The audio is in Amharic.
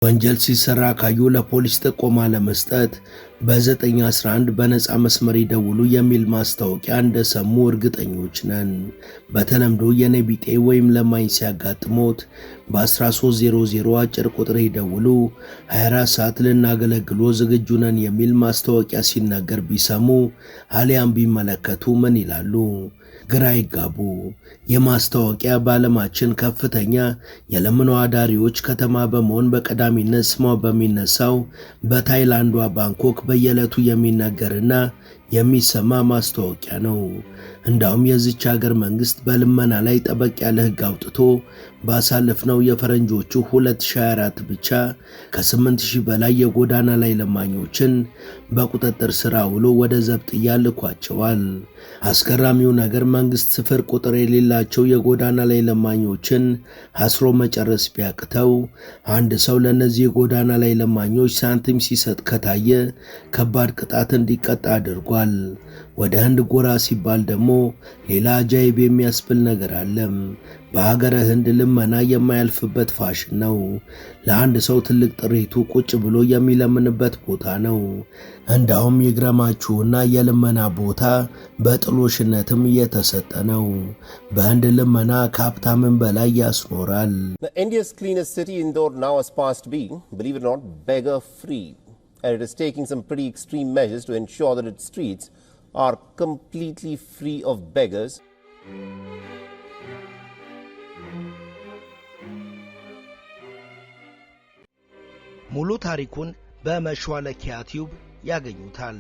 ወንጀል ሲሰራ ካዩ ለፖሊስ ጥቆማ ለመስጠት በ911 በነፃ መስመር ይደውሉ የሚል ማስታወቂያ እንደሰሙ እርግጠኞች ነን። በተለምዶ የኔቢጤ ወይም ለማኝ ሲያጋጥሞት በ1300 አጭር ቁጥር ይደውሉ፣ 24 ሰዓት ልናገለግሎ ዝግጁ ነን የሚል ማስታወቂያ ሲነገር ቢሰሙ አሊያም ቢመለከቱ ምን ይላሉ? ግራ ይጋቡ። የማስታወቂያ በዓለማችን ከፍተኛ የለምኖ አዳሪዎች ከተማ በመሆን በቀዳሚነት ስሟ በሚነሳው በታይላንዷ ባንኮክ በየዕለቱ የሚነገርና የሚሰማ ማስታወቂያ ነው። እንዳውም የዚች ሀገር መንግስት በልመና ላይ ጠበቅ ያለ ሕግ አውጥቶ ባሳለፍነው የፈረንጆቹ 2024 ብቻ ከ8000 በላይ የጎዳና ላይ ለማኞችን በቁጥጥር ስር አውሎ ወደ ዘብጥያ ልኳቸዋል። አስገራሚው ነገር መንግስት ስፍር ቁጥር የሌላቸው የጎዳና ላይ ለማኞችን አስሮ መጨረስ ቢያቅተው አንድ ሰው ለነዚህ የጎዳና ላይ ለማኞች ሳንቲም ሲሰጥ ከታየ ከባድ ቅጣት እንዲቀጣ አድርጓል። ወደ ህንድ ጎራ ሲባል ደግሞ ሌላ አጃይብ የሚያስብል ነገር አለ። በሀገረ ህንድ ልመና የማያልፍበት ፋሽን ነው። ለአንድ ሰው ትልቅ ጥሪቱ ቁጭ ብሎ የሚለምንበት ቦታ ነው። እንዳውም ይግረማችሁና የልመና ቦታ በጥሎሽነትም እየተሰጠ ነው። በህንድ ልመና ከሀብታምን በላይ ያስኖራል። India's cleanest city Indore now aspires to be, believe it or not, beggar free. And it is taking some pretty extreme measures to ensure that its streets are completely free of beggars. ሙሉ ታሪኩን በመሿለኪያ ቲዩብ ያገኙታል።